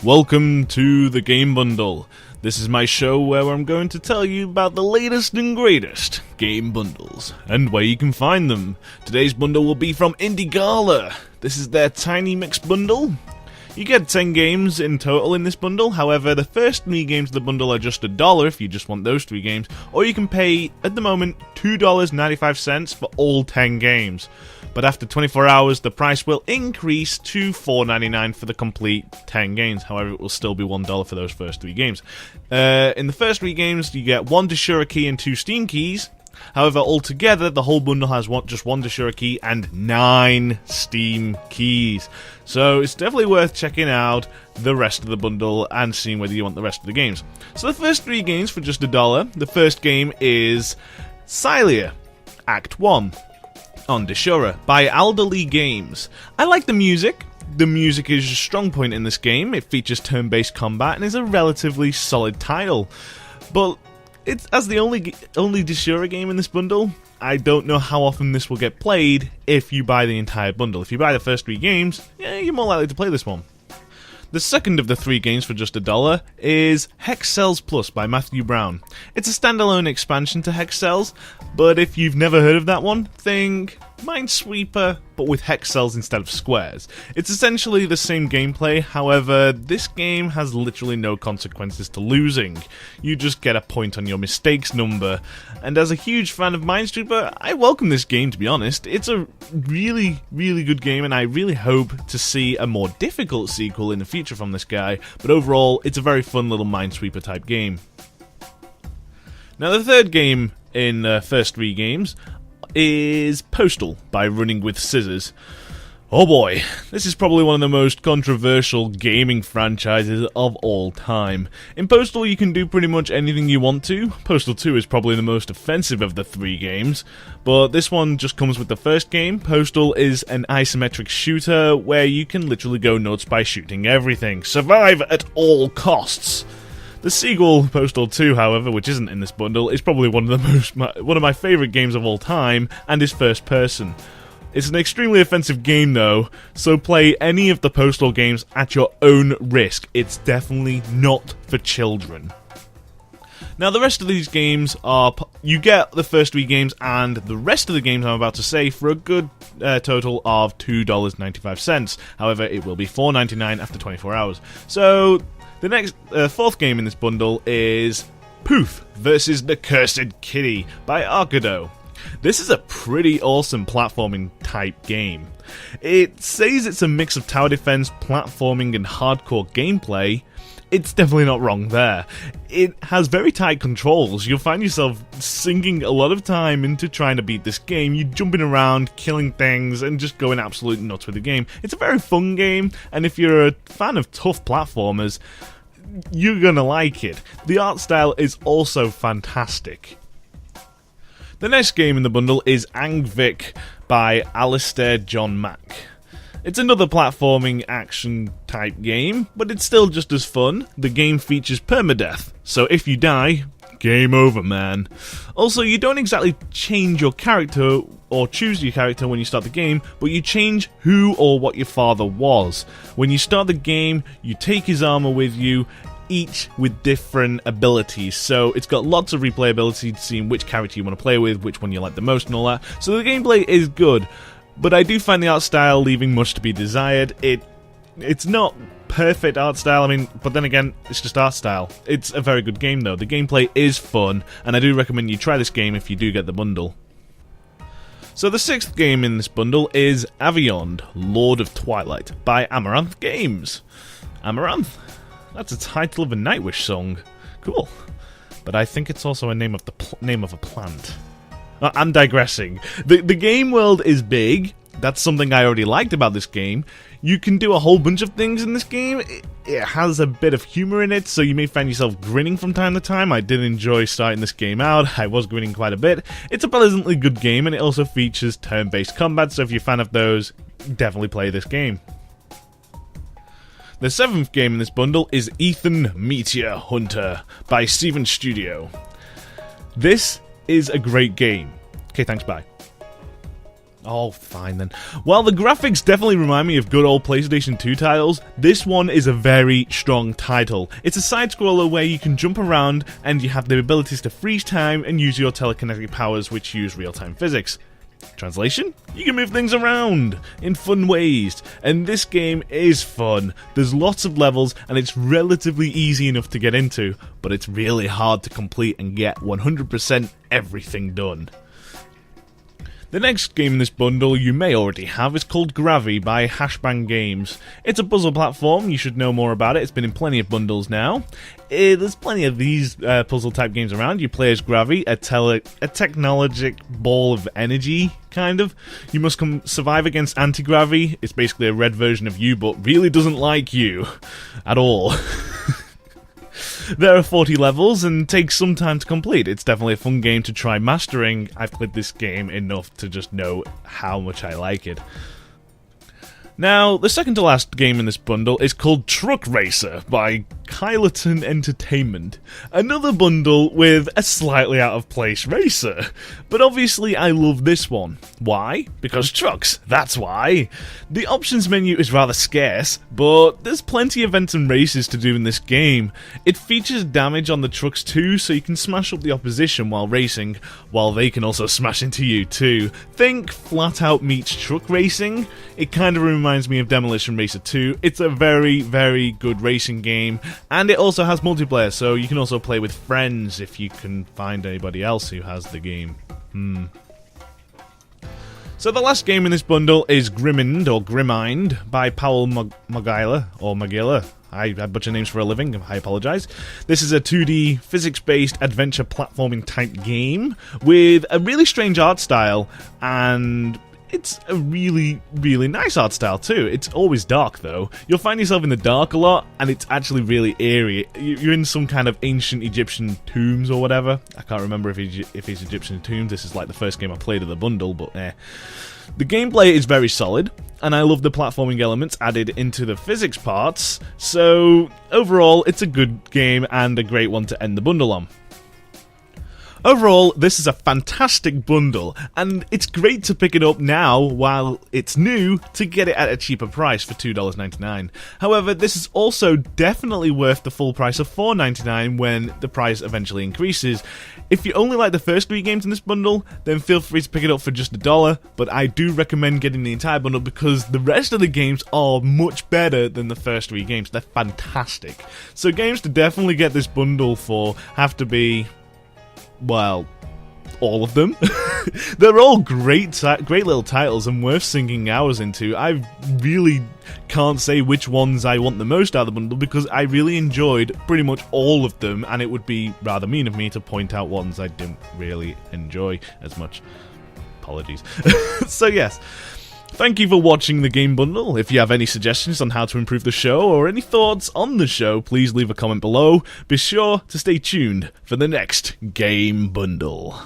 Welcome to the Game Bundle. This is my show where I'm going to tell you about the latest and greatest game bundles and where you can find them. Today's bundle will be from Gala. This is their Tiny Mix bundle. You get 10 games in total in this bundle, however the first 3 games of the bundle are just $1 if you just want those 3 games, or you can pay, at the moment, $2.95 for all 10 games. But after 24 hours, the price will increase to $4.99 for the complete 10 games. However, it will still be $1 for those first 3 games. In the first 3 games, you get 1 Desura key and 2 Steam keys. However, altogether, the whole bundle has just 1 Desura key and 9 Steam keys. So it's definitely worth checking out the rest of the bundle and seeing whether you want the rest of the games. So the first 3 games for just $1. The first game is Salia Act 1 on Desura by Elderly Games. I like the music. The music is a strong point in this game. It features turn-based combat and is a relatively solid title. But it's as the only Desura game in this bundle, I don't know how often this will get played if you buy the entire bundle. If you buy the first 3 games, yeah, you're more likely to play this one. The second of the 3 games for just $1 is HEK Cells Plus by Matthew Brown. It's a standalone expansion to Hexcells, but if you've never heard of that one, think Minesweeper, but with Hexcells instead of squares. It's essentially the same gameplay, however, this game has literally no consequences to losing. You just get a point on your mistakes number, and as a huge fan of Minesweeper, I welcome this game, to be honest. It's a really, really good game, and I really hope to see a more difficult sequel in the future from this guy, but overall, it's a very fun little Minesweeper type game. Now the third game in the first 3 games is Postal by Running with Scissors. Oh boy, this is probably one of the most controversial gaming franchises of all time. In Postal you can do pretty much anything you want to. Postal 2 is probably the most offensive of the 3 games, but this one just comes with the first game. Postal is an isometric shooter where you can literally go nuts by shooting everything. Survive at all costs. The sequel, Postal 2, however, which isn't in this bundle, is probably one of my favourite games of all time, and is first person. It's an extremely offensive game though, so play any of the Postal games at your own risk. It's definitely not for children. Now the rest of these games are, you get the first 3 games and the rest of the games I'm about to say for a good total of $2.95. However, it will be $4.99 after 24 hours. So the next, 4th game in this bundle is Poof vs. the Cursed Kitty by Arcado. This is a pretty awesome platforming type game. It says it's a mix of tower defense, platforming and hardcore gameplay. It's definitely not wrong there. It has very tight controls. You'll find yourself sinking a lot of time into trying to beat this game. You're jumping around, killing things, and just going absolute nuts with the game. It's a very fun game, and if you're a fan of tough platformers, you're gonna like it. The art style is also fantastic. The next game in the bundle is Angvik by Alistair John Mack. It's another platforming action type game, but it's still just as fun. The game features permadeath, so if you die, game over, man. Also, you don't exactly change your character or choose your character when you start the game, but you change who or what your father was. When you start the game, you take his armor with you, each with different abilities, so it's got lots of replayability to see which character you want to play with, which one you like the most and all that. So the gameplay is good, but I do find the art style leaving much to be desired. It's not perfect art style, I mean, but then again, it's just art style. It's a very good game though. The gameplay is fun, and I do recommend you try this game if you do get the bundle. So the 6th game in this bundle is Aveyond, Lord of Twilight by Amaranth Games. Amaranth? That's a title of a Nightwish song. Cool. But I think it's also a name of name of a plant. I'm digressing. The game world is big. That's something I already liked about this game. You can do a whole bunch of things in this game. It has a bit of humor in it, so you may find yourself grinning from time to time. I did enjoy starting this game out. I was grinning quite a bit. It's a pleasantly good game, and it also features turn-based combat, so if you're a fan of those, definitely play this game. The 7th game in this bundle is Ethan Meteor Hunter by Steven Studio. This is a great game. Okay, thanks, bye. Oh, fine then. While the graphics definitely remind me of good old PlayStation 2 titles, this one is a very strong title. It's a side-scroller where you can jump around and you have the abilities to freeze time and use your telekinetic powers which use real-time physics. Translation? You can move things around in fun ways, and this game is fun. There's lots of levels and it's relatively easy enough to get into, but it's really hard to complete and get 100% everything done. The next game in this bundle you may already have is called Gravi by Hashbang Games. It's a puzzle platform, you should know more about it, it's been in plenty of bundles now. There's plenty of these puzzle type games around. You play as Gravi, a technologic ball of energy, kind of. You must survive against anti-Gravi. It's basically a red version of you, but really doesn't like you at all. There are 40 levels and takes some time to complete. It's definitely a fun game to try mastering. I've played this game enough to just know how much I like it. Now, the second to last game in this bundle is called Truck Racer by Kyloton Entertainment. Another bundle with a slightly out of place racer. But obviously I love this one. Why? Because trucks, that's why. The options menu is rather scarce, but there's plenty of events and races to do in this game. It features damage on the trucks too, so you can smash up the opposition while racing, while they can also smash into you too. Think Flat Out meets truck racing. It kind of reminds me of Demolition Racer 2. It's a very, very good racing game, and it also has multiplayer, so you can also play with friends if you can find anybody else who has the game. So the last game in this bundle is Grimmond, or Grimind, by Powell Magilla. I butcher names for a living, I apologise. This is a 2D, physics-based adventure platforming type game with a really strange art style, and it's a really, really nice art style too. It's always dark though. You'll find yourself in the dark a lot, and it's actually really eerie. You're in some kind of ancient Egyptian tombs or whatever. I can't remember if it's Egyptian tombs. This is like the first game I played of the bundle, but eh. The gameplay is very solid, and I love the platforming elements added into the physics parts, so overall it's a good game and a great one to end the bundle on. Overall, this is a fantastic bundle, and it's great to pick it up now while it's new to get it at a cheaper price for $2.99. However, this is also definitely worth the full price of $4.99 when the price eventually increases. If you only like the first 3 games in this bundle, then feel free to pick it up for just $1, but I do recommend getting the entire bundle because the rest of the games are much better than the first 3 games. They're fantastic. So games to definitely get this bundle for have to be, well, all of them. They're all great little titles and worth sinking hours into. I really can't say which ones I want the most out of the bundle because I really enjoyed pretty much all of them, and it would be rather mean of me to point out ones I didn't really enjoy as much. Apologies. So yes, thank you for watching the Game Bundle. If you have any suggestions on how to improve the show or any thoughts on the show, please leave a comment below. Be sure to stay tuned for the next Game Bundle.